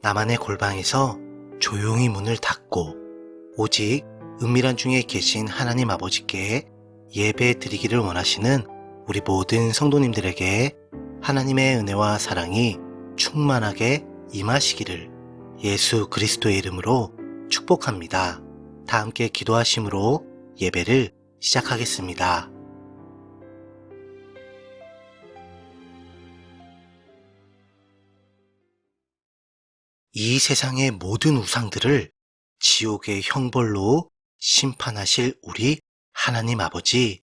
나만의 골방에서 조용히 문을 닫고 오직 은밀한 중에 계신 하나님 아버지께 예배 드리기를 원하시는 우리 모든 성도님들에게 하나님의 은혜와 사랑이 충만하게 임하시기를 예수 그리스도의 이름으로 축복합니다. 다 함께 기도하심으로 예배를 시작하겠습니다. 이 세상의 모든 우상들을 지옥의 형벌로 심판하실 우리 하나님 아버지,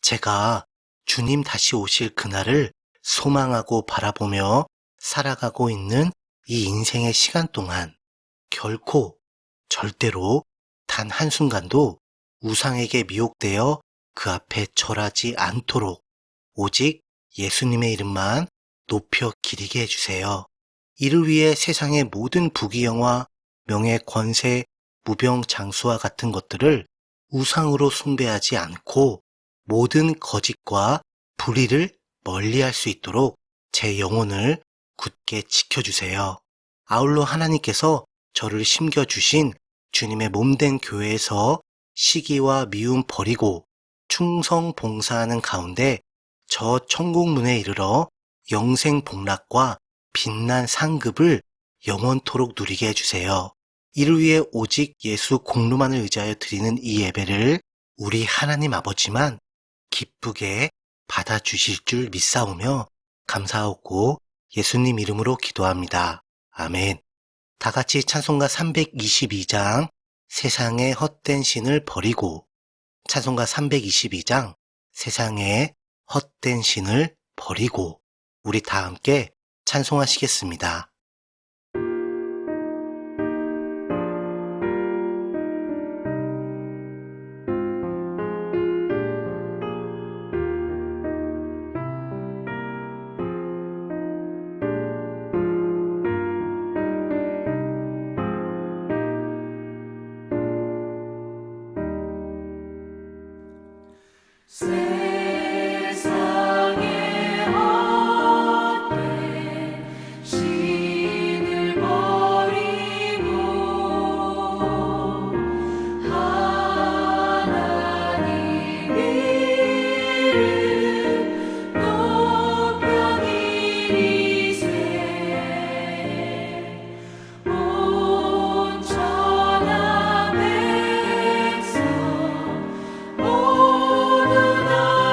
제가 주님 다시 오실 그날을 소망하고 바라보며 살아가고 있는 이 인생의 시간 동안 결코 절대로 단 한순간도 우상에게 미혹되어 그 앞에 절하지 않도록 오직 예수님의 이름만 높여 기리게 해주세요. 이를 위해 세상의 모든 부귀영화, 명예, 권세, 무병, 장수와 같은 것들을 우상으로 숭배하지 않고 모든 거짓과 불의를 멀리할 수 있도록 제 영혼을 굳게 지켜주세요. 아울러 하나님께서 저를 심겨주신 주님의 몸된 교회에서 시기와 미움 버리고 충성 봉사하는 가운데 저 천국문에 이르러 영생 복락과 빛난 상급을 영원토록 누리게 해주세요. 이를 위해 오직 예수 공로만을 의지하여 드리는 이 예배를 우리 하나님 아버지만 기쁘게 받아주실 줄 믿사오며 감사하고 예수님 이름으로 기도합니다. 아멘. 다 같이 찬송가 322장 세상의 헛된 신을 버리고, 찬송가 322장 세상의 헛된 신을 버리고, 우리 다 함께 찬송하시겠습니다. 세상의 헛된 신을 버리고 하나님 이름 높여 기리세 온 천하 백성 모두 다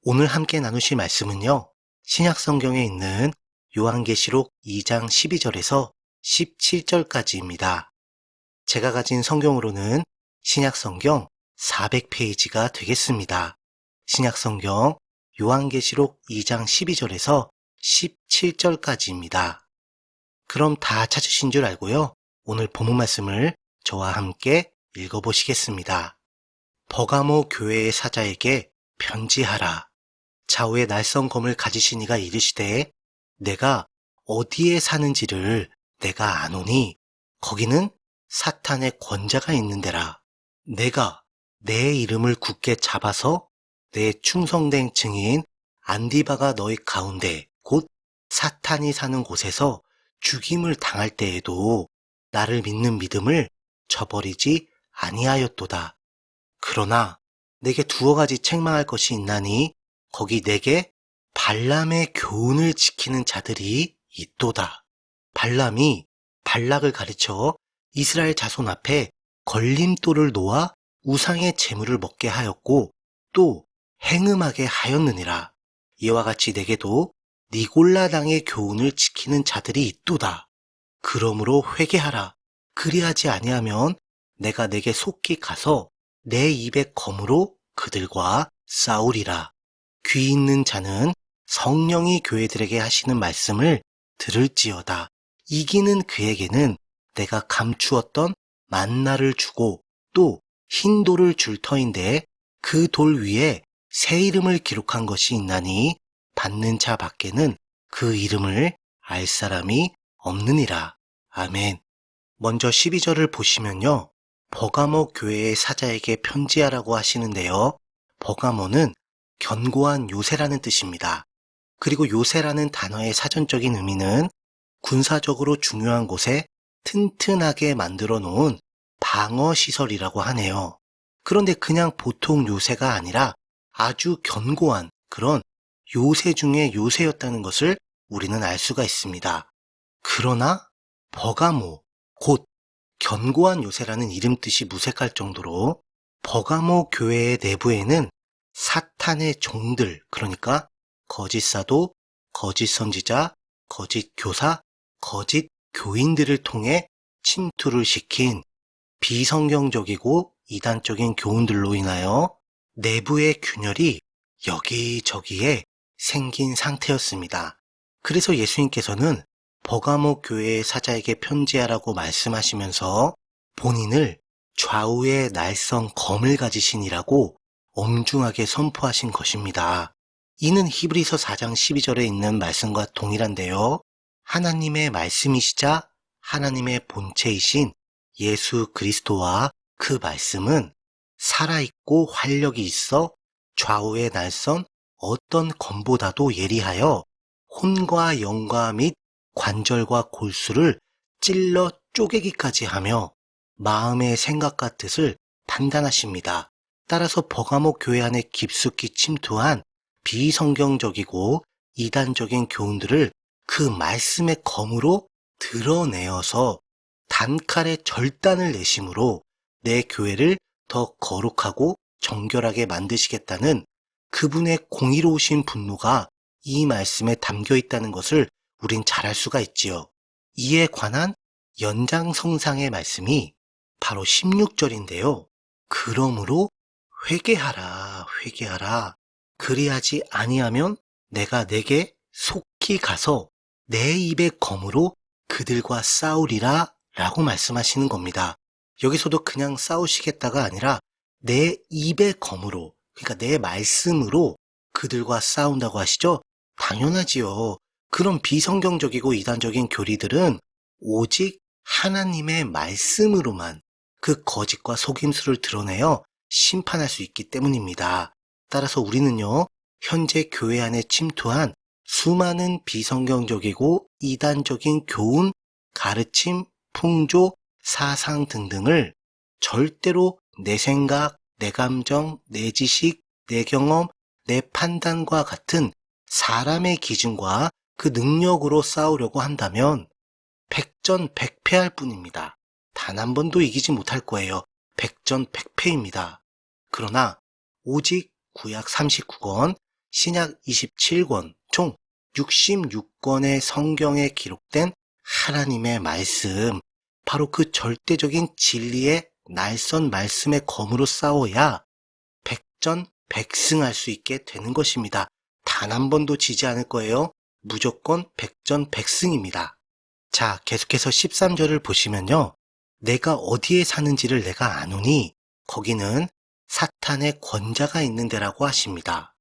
오늘 함께 나누실 말씀은요, 신약 성경에 있는 요한계시록 2장 12절에서 17절까지입니다. 제가 가진 성경으로는 신약 성경 400페이지가 되겠습니다. 신약 성경 요한계시록 2장 12절에서 17절까지입니다. 그럼 다 찾으신 줄 알고요. 오늘 본문 말씀을 저와 함께 읽어보시겠습니다. 버가모 교회의 사자에게 편지하라. 좌우에 날선 검을 가지신 이가 이르시되 내가 어디에 사는지를 내가 아노니 거기는 사탄의 권자가 있는 데라. 내가 내 이름을 굳게 잡아서 내 충성된 증인 안디바가 너희 가운데 곧 사탄이 사는 곳에서 죽임을 당할 때에도 나를 믿는 믿음을 저버리지 아니하였도다. 그러나 내게 두어 가지 책망할 것이 있나니 거기 내게 발람의 교훈을 지키는 자들이 있도다. 발람이 발락을 가르쳐 이스라엘 자손 앞에 걸림돌을 놓아 우상의 재물을 먹게 하였고 또 행음하게 하였느니라. 이와 같이 내게도 니골라당의 교훈을 지키는 자들이 있도다. 그러므로 회개하라. 그리하지 아니하면 내가 내게 속히 가서 내 입의 검으로 그들과 싸우리라. 귀 있는 자는 성령이 교회들에게 하시는 말씀을 들을지어다. 이기는 그에게는 내가 감추었던 만나를 주고 또 흰 돌을 줄 터인데 그 돌 위에 새 이름을 기록한 것이 있나니 받는 자 밖에는 그 이름을 알 사람이 없느니라. 아멘. 먼저 12절을 보시면요. 버가모 교회의 사자에게 편지하라고 하시는데요. 버가모는 견고한 요새라는 뜻입니다. 그리고 요새라는 단어의 사전적인 의미는 군사적으로 중요한 곳에 튼튼하게 만들어 놓은 방어시설이라고 하네요. 그런데 그냥 보통 요새가 아니라 아주 견고한 그런 요새 중에 요새였다는 것을 우리는 알 수가 있습니다. 그러나 버가모, 곧 견고한 요새라는 이름 뜻이 무색할 정도로 버가모 교회의 내부에는 사탄의 종들, 그러니까 거짓 사도, 거짓 선지자, 거짓 교사, 거짓 교인들을 통해 침투를 시킨 비성경적이고 이단적인 교훈들로 인하여 내부의 균열이 여기저기에 생긴 상태였습니다. 그래서 예수님께서는 버가모 교회의 사자에게 편지하라고 말씀하시면서 본인을 좌우에 날선 검을 가지신 이라고 엄중하게 선포하신 것입니다. 이는 히브리서 4장 12절에 있는 말씀과 동일한데요. 하나님의 말씀이시자 하나님의 본체이신 예수 그리스도와 그 말씀은 살아있고 활력이 있어 좌우에 날선 어떤 검보다도 예리하여 혼과 영과 및 관절과 골수를 찔러 쪼개기까지 하며 마음의 생각과 뜻을 판단하십니다. 따라서 버가모 교회 안에 깊숙이 침투한 비성경적이고 이단적인 교훈들을 그 말씀의 검으로 드러내어서 단칼에 절단을 내심으로 내 교회를 더 거룩하고 정결하게 만드시겠다는 그분의 공의로우신 분노가 이 말씀에 담겨 있다는 것을 우린 잘 알 수가 있지요. 이에 관한 연장성상의 말씀이 바로 16절인데요. 그러므로 회개하라, 회개하라. 그리하지 아니하면 내가 내게 속히 가서 내 입의 검으로 그들과 싸우리라 라고 말씀하시는 겁니다. 여기서도 그냥 싸우시겠다가 아니라 내 입의 검으로, 그러니까 내 말씀으로 그들과 싸운다고 하시죠? 당연하지요. 그런 비성경적이고 이단적인 교리들은 오직 하나님의 말씀으로만 그 거짓과 속임수를 드러내어 심판할 수 있기 때문입니다. 따라서 우리는요, 현재 교회 안에 침투한 수많은 비성경적이고 이단적인 교훈, 가르침, 풍조, 사상 등등을 절대로 내 생각, 내 감정, 내 지식, 내 경험, 내 판단과 같은 사람의 기준과 그 능력으로 싸우려고 한다면 백전백패할 뿐입니다. 단 한 번도 이기지 못할 거예요. 백전백패입니다. 그러나 오직 구약 39권 신약 27권, 총 66권의 성경에 기록된 하나님의 말씀, 바로 그 절대적인 진리의 날선 말씀의 검으로 싸워야 백전백승할 수 있게 되는 것입니다. 단 한 번도 지지 않을 거예요. 무조건 백전백승입니다. 자, 계속해서 13절을 보시면요. 내가 어디에 사는지를 내가 아노니 거기는 사탄의 권자가 있는 데라고 하십니다.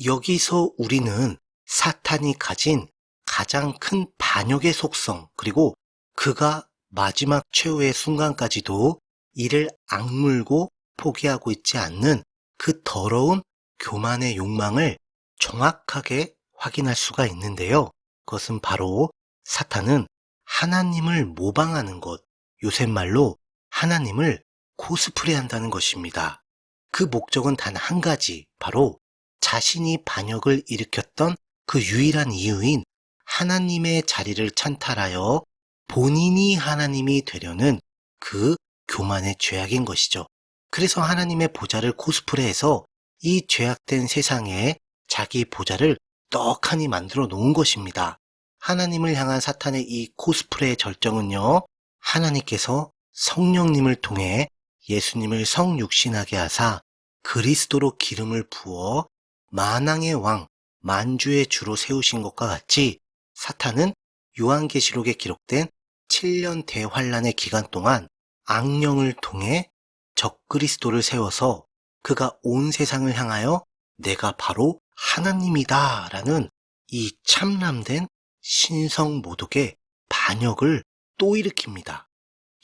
여기서 우리는 사탄이 가진 가장 큰 반역의 속성, 그리고 그가 마지막 최후의 순간까지도 이를 악물고 포기하고 있지 않는 그 더러운 교만의 욕망을 정확하게 확인할 수가 있는데요. 그것은 바로 사탄은 하나님을 모방하는 것, 요새 말로 하나님을 코스프레 한다는 것입니다. 그 목적은 단 한 가지, 바로 자신이 반역을 일으켰던 그 유일한 이유인 하나님의 자리를 찬탈하여 본인이 하나님이 되려는 그 교만의 죄악인 것이죠. 그래서 하나님의 보좌를 코스프레해서 이 죄악된 세상에 자기 보좌를 떡하니 만들어 놓은 것입니다. 하나님을 향한 사탄의 이 코스프레의 절정은요, 하나님께서 성령님을 통해 예수님을 성육신하게 하사 그리스도로 기름을 부어 만왕의 왕, 만주의 주로 세우신 것과 같이 사탄은 요한계시록에 기록된 7년 대환란의 기간 동안 악령을 통해 적그리스도를 세워서 그가 온 세상을 향하여 내가 바로 하나님이다 라는 이 참람된 신성모독의 반역을 또 일으킵니다.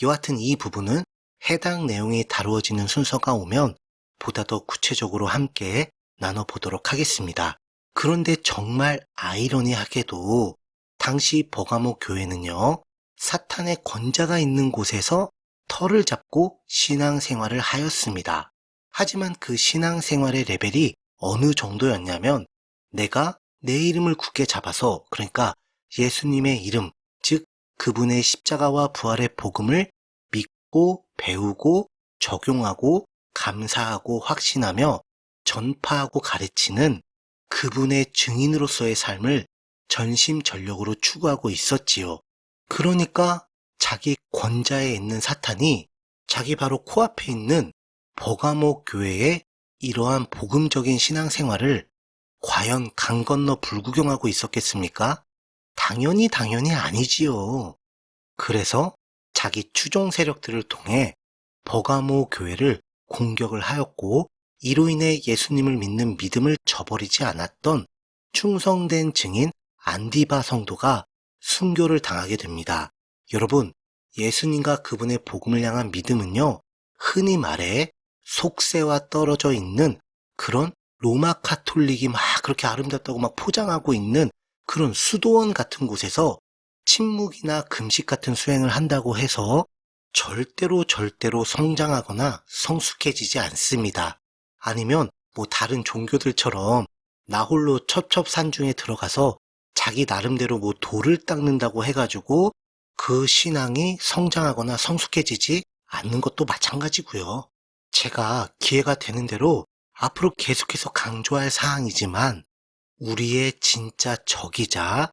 여하튼 이 부분은 해당 내용이 다루어지는 순서가 오면 보다 더 구체적으로 함께 나눠보도록 하겠습니다. 그런데 정말 아이러니하게도 당시 버가모 교회는요, 사탄의 권자가 있는 곳에서 터를 잡고 신앙생활을 하였습니다. 하지만 그 신앙생활의 레벨이 어느 정도였냐면 내가 내 이름을 굳게 잡아서, 그러니까 예수님의 이름, 즉 그분의 십자가와 부활의 복음을 믿고 배우고 적용하고 감사하고 확신하며 전파하고 가르치는 그분의 증인으로서의 삶을 전심전력으로 추구하고 있었지요. 그러니까 자기 권자에 있는 사탄이 자기 바로 코앞에 있는 버가모 교회의 이러한 복음적인 신앙생활을 과연 강 건너 불구경하고 있었겠습니까? 당연히 아니지요. 그래서 자기 추종 세력들을 통해 버가모 교회를 공격을 하였고, 이로 인해 예수님을 믿는 믿음을 저버리지 않았던 충성된 증인 안디바 성도가 순교를 당하게 됩니다. 여러분, 예수님과 그분의 복음을 향한 믿음은요, 흔히 말해 속세와 떨어져 있는 그런 로마 카톨릭이 막 그렇게 아름답다고 막 포장하고 있는 그런 수도원 같은 곳에서 침묵이나 금식 같은 수행을 한다고 해서 절대로 성장하거나 성숙해지지 않습니다. 아니면 뭐 다른 종교들처럼 나 홀로 첩첩산중에 들어가서 자기 나름대로 뭐 돌을 닦는다고 해가지고 그 신앙이 성장하거나 성숙해지지 않는 것도 마찬가지고요. 제가 기회가 되는 대로 앞으로 계속해서 강조할 사항이지만 우리의 진짜 적이자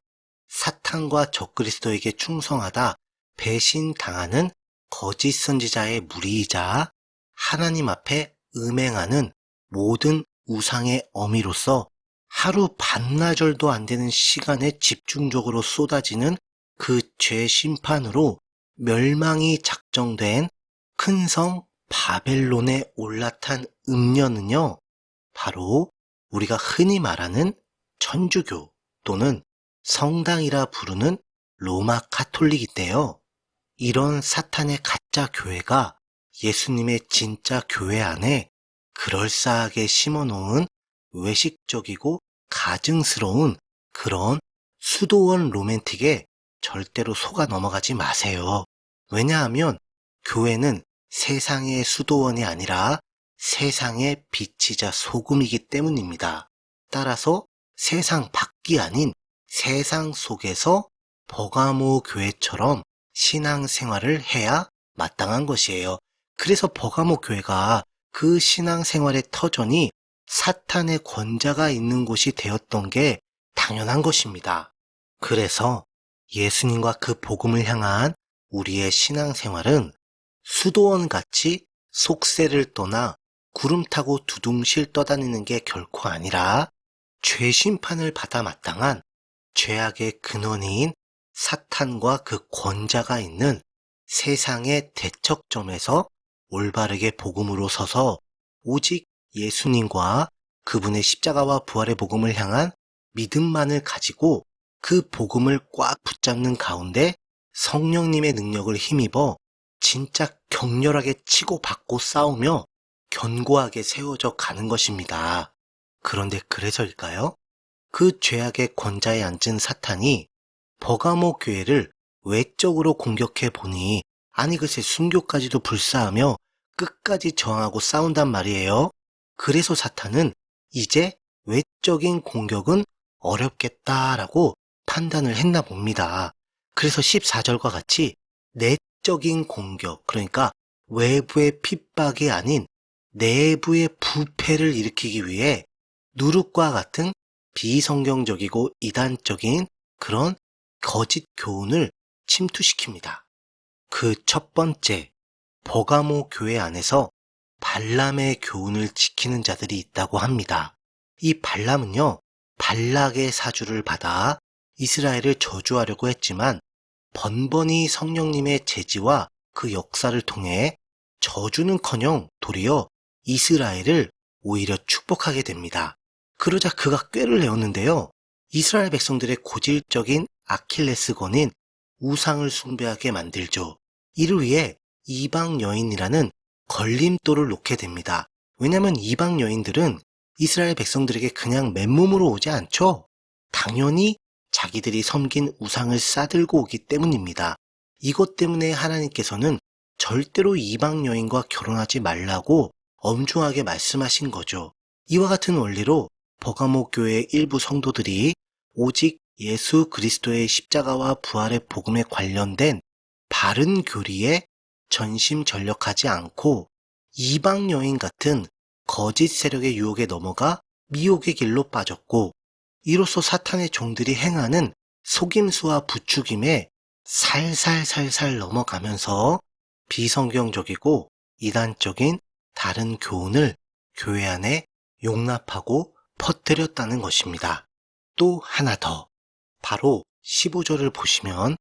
사탄과 적그리스도에게 충성하다 배신당하는 거짓 선지자의 무리이자 하나님 앞에 음행하는 모든 우상의 어미로서 하루 반나절도 안 되는 시간에 집중적으로 쏟아지는 그 죄 심판으로 멸망이 작정된 큰 성 바벨론에 올라탄 음녀는요, 바로 우리가 흔히 말하는 천주교 또는 성당이라 부르는 로마 카톨릭인데요. 이런 사탄의 가짜 교회가 예수님의 진짜 교회 안에 그럴싸하게 심어놓은 외식적이고 가증스러운 그런 수도원 로맨틱에 절대로 속아 넘어가지 마세요. 왜냐하면 교회는 세상의 수도원이 아니라 세상의 빛이자 소금이기 때문입니다. 따라서 세상 밖이 아닌 세상 속에서 버가모 교회처럼 신앙생활을 해야 마땅한 것이에요. 그래서 버가모 교회가 그 신앙생활의 터전이 사탄의 권자가 있는 곳이 되었던 게 당연한 것입니다. 그래서 예수님과 그 복음을 향한 우리의 신앙생활은 수도원같이 속세를 떠나 구름 타고 두둥실 떠다니는 게 결코 아니라 죄 심판을 받아 마땅한 죄악의 근원인 사탄과 그 권자가 있는 세상의 대척점에서 올바르게 복음으로 서서 오직 예수님과 그분의 십자가와 부활의 복음을 향한 믿음만을 가지고 그 복음을 꽉 붙잡는 가운데 성령님의 능력을 힘입어 진짜 격렬하게 치고받고 싸우며 견고하게 세워져 가는 것입니다. 그런데 그래서일까요? 그 죄악의 권자에 앉은 사탄이 버가모 교회를 외적으로 공격해 보니 아니 글쎄 순교까지도 불사하며 끝까지 저항하고 싸운단 말이에요. 그래서 사탄은 이제 외적인 공격은 어렵겠다라고 판단을 했나 봅니다. 그래서 14절과 같이 내적인 공격, 그러니까 외부의 핍박이 아닌 내부의 부패를 일으키기 위해 누룩과 같은 비성경적이고 이단적인 그런 거짓 교훈을 침투시킵니다. 그 첫 번째, 버가모 교회 안에서 발람의 교훈을 지키는 자들이 있다고 합니다. 이 발람은요, 발락의 사주를 받아 이스라엘을 저주하려고 했지만 번번이 성령님의 제지와 그 역사를 통해 저주는커녕 도리어 이스라엘을 오히려 축복하게 됩니다. 그러자 그가 꾀를 내었는데요. 이스라엘 백성들의 고질적인 아킬레스건인 우상을 숭배하게 만들죠. 이를 위해 이방 여인이라는 걸림돌을 놓게 됩니다. 왜냐하면 이방 여인들은 이스라엘 백성들에게 그냥 맨몸으로 오지 않죠. 당연히 자기들이 섬긴 우상을 싸들고 오기 때문입니다. 이것 때문에 하나님께서는 절대로 이방 여인과 결혼하지 말라고 엄중하게 말씀하신 거죠. 이와 같은 원리로 버가모 교회의 일부 성도들이 오직 예수 그리스도의 십자가와 부활의 복음에 관련된 바른 교리에 전심전력하지 않고 이방 여인 같은 거짓 세력의 유혹에 넘어가 미혹의 길로 빠졌고, 이로써 사탄의 종들이 행하는 속임수와 부추김에 살살살살 넘어가면서 비성경적이고 이단적인 다른 교훈을 교회 안에 용납하고 퍼뜨렸다는 것입니다. 또 하나 더, 바로 15절을 보시면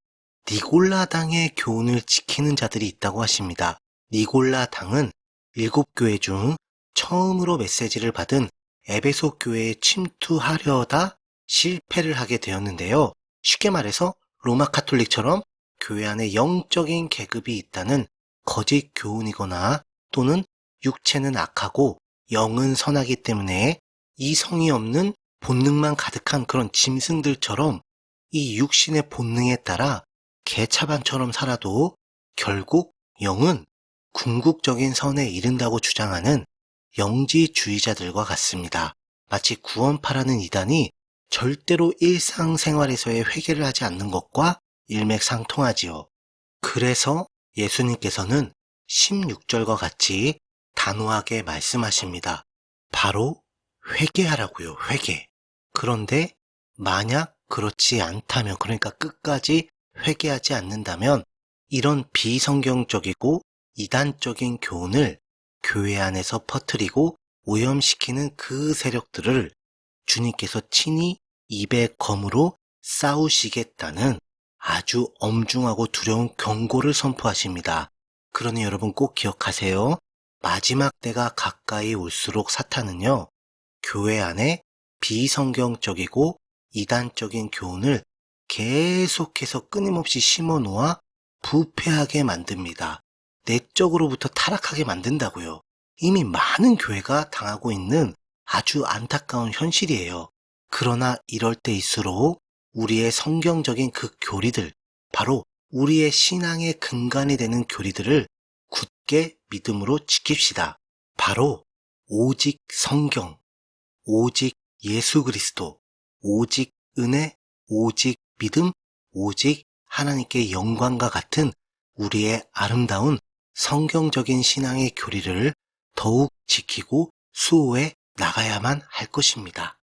니골라당의 교훈을 지키는 자들이 있다고 하십니다. 니골라당은 7교회 중 처음으로 메시지를 받은 에베소 교회에 침투하려다 실패를 하게 되었는데요. 쉽게 말해서 로마 카톨릭처럼 교회 안에 영적인 계급이 있다는 거짓 교훈이거나 또는 육체는 악하고 영은 선하기 때문에 이성이 없는 본능만 가득한 그런 짐승들처럼 이 육신의 본능에 따라 개차반처럼 살아도 결국 영은 궁극적인 선에 이른다고 주장하는 영지주의자들과 같습니다. 마치 구원파라는 이단이 절대로 일상생활에서의 회개를 하지 않는 것과 일맥상통하지요. 그래서 예수님께서는 16절과 같이 단호하게 말씀하십니다. 바로 회개하라고요, 회개. 그런데 만약 그렇지 않다면, 그러니까 끝까지 회개하지 않는다면 이런 비성경적이고 이단적인 교훈을 교회 안에서 퍼뜨리고 오염시키는 그 세력들을 주님께서 친히 입의 검으로 싸우시겠다는 아주 엄중하고 두려운 경고를 선포하십니다. 그러니 여러분 꼭 기억하세요. 마지막 때가 가까이 올수록 사탄은요, 교회 안에 비성경적이고 이단적인 교훈을 계속해서 끊임없이 심어놓아 부패하게 만듭니다. 내적으로부터 타락하게 만든다고요. 이미 많은 교회가 당하고 있는 아주 안타까운 현실이에요. 그러나 이럴 때일수록 우리의 성경적인 그 교리들, 바로 우리의 신앙의 근간이 되는 교리들을 굳게 믿음으로 지킵시다. 바로 오직 성경, 오직 예수 그리스도, 오직 은혜, 오직 믿음, 오직 하나님께 영광과 같은 우리의 아름다운 성경적인 신앙의 교리를 더욱 지키고 수호해 나가야만 할 것입니다.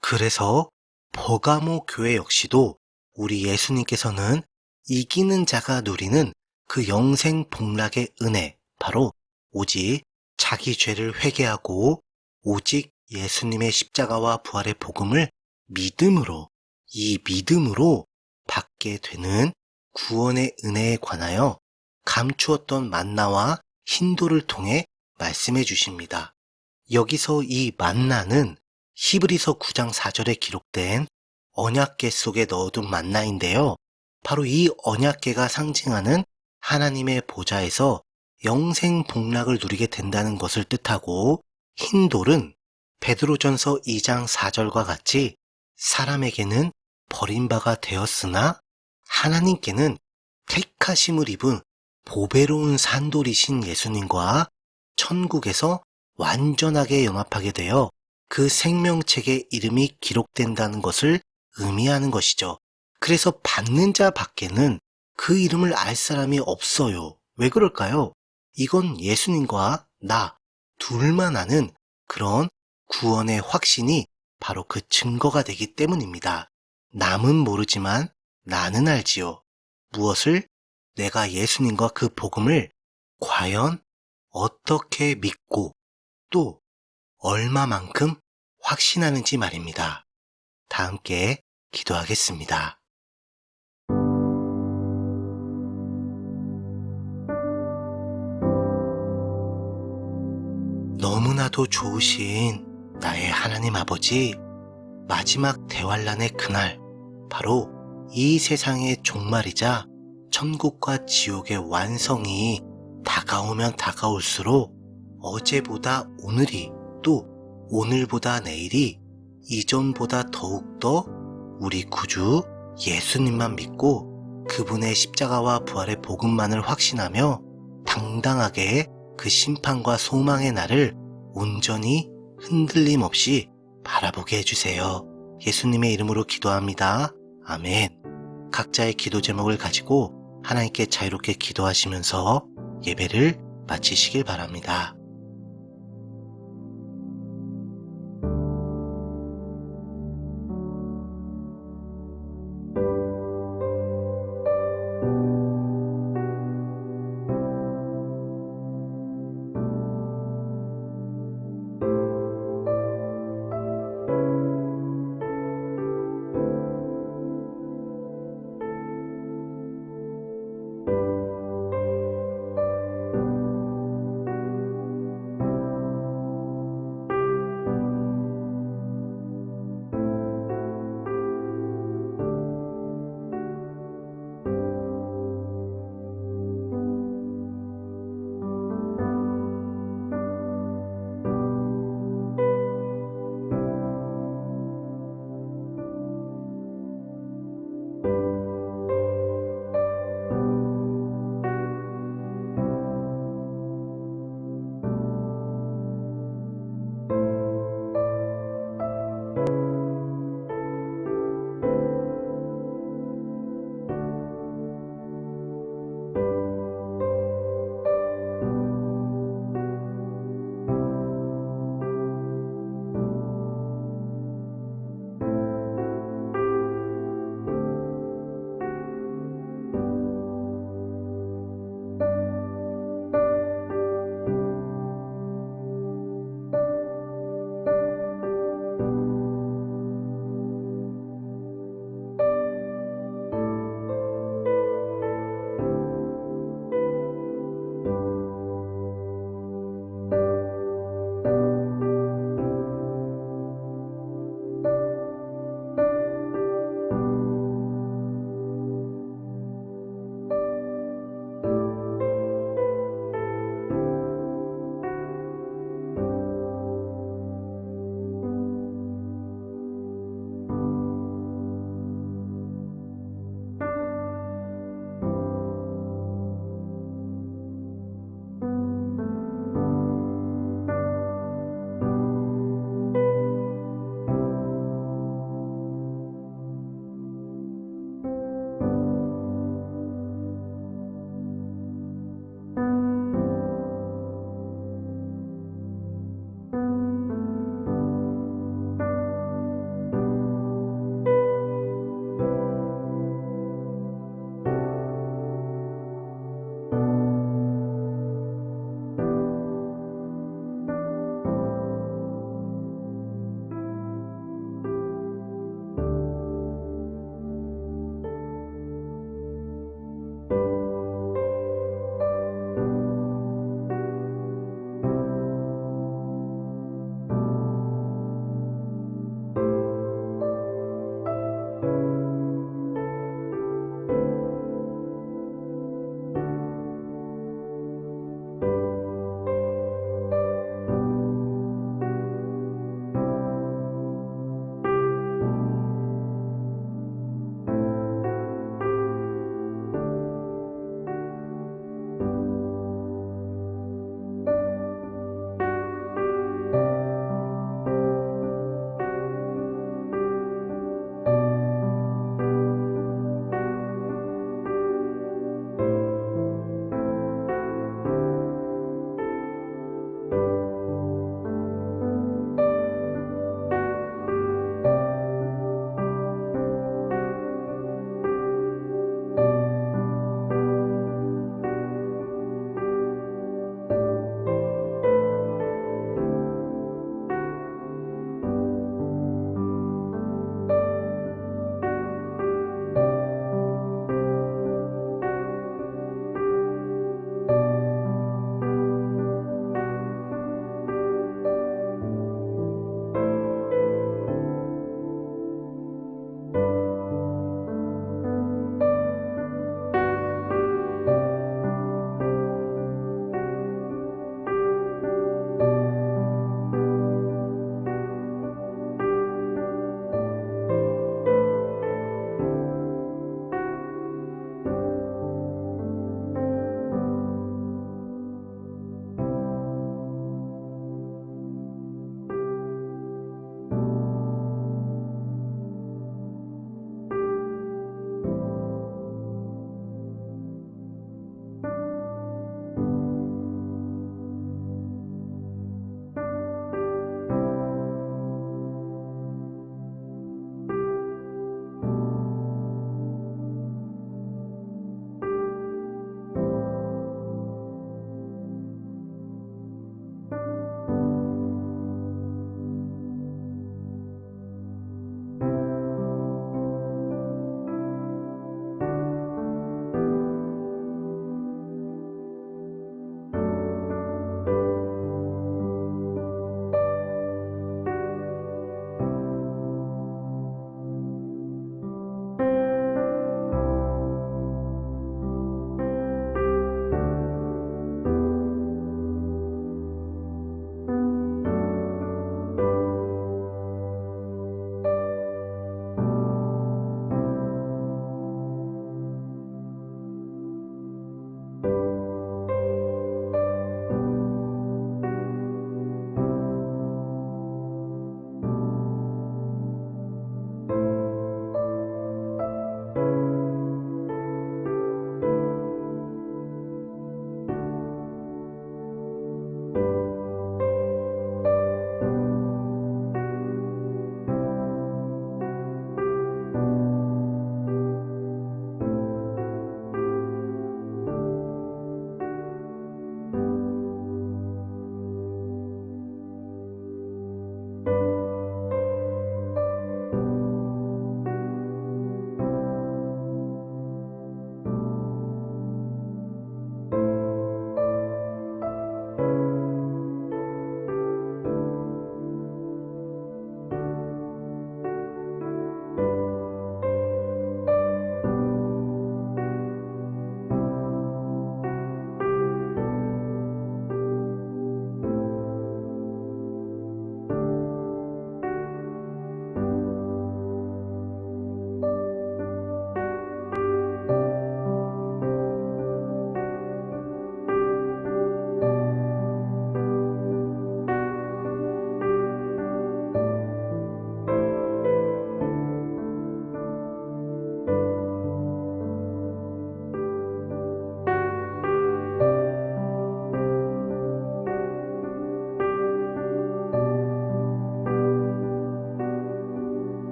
그래서 버가모 교회 역시도 우리 예수님께서는 이기는 자가 누리는 그 영생 복락의 은혜, 바로 오직 자기 죄를 회개하고 오직 예수님의 십자가와 부활의 복음을 믿음으로, 이 믿음으로 받게 되는 구원의 은혜에 관하여 감추었던 만나와 힌도를 통해 말씀해 주십니다. 여기서 이 만나는 히브리서 9장 4절에 기록된 언약궤 속에 넣어둔 만나인데요. 바로 이 언약궤가 상징하는 하나님의 보좌에서 영생 복락을 누리게 된다는 것을 뜻하고, 흰돌은 베드로전서 2장 4절과 같이 사람에게는 버림바가 되었으나 하나님께는 택하심을 입은 보배로운 산돌이신 예수님과 천국에서 완전하게 연합하게 되어 그 생명책의 이름이 기록된다는 것을 의미하는 것이죠. 그래서 받는 자 밖에는 그 이름을 알 사람이 없어요. 왜 그럴까요? 이건 예수님과 나 둘만 아는 그런 구원의 확신이 바로 그 증거가 되기 때문입니다. 남은 모르지만 나는 알지요. 무엇을? 내가 예수님과 그 복음을 과연 어떻게 믿고 또 얼마만큼 확신하는지 말입니다. 다 함께 기도하겠습니다. 너무나도 좋으신 나의 하나님 아버지, 마지막 대환란의 그날, 바로 이 세상의 종말이자 천국과 지옥의 완성이 다가오면 다가올수록 어제보다 오늘이, 또 오늘보다 내일이 이전보다 더욱더 우리 구주 예수님만 믿고 그분의 십자가와 부활의 복음만을 확신하며 당당하게 그 심판과 소망의 날을 온전히 흔들림 없이 바라보게 해주세요. 예수님의 이름으로 기도합니다. 아멘. 각자의 기도 제목을 가지고 하나님께 자유롭게 기도하시면서 예배를 마치시길 바랍니다.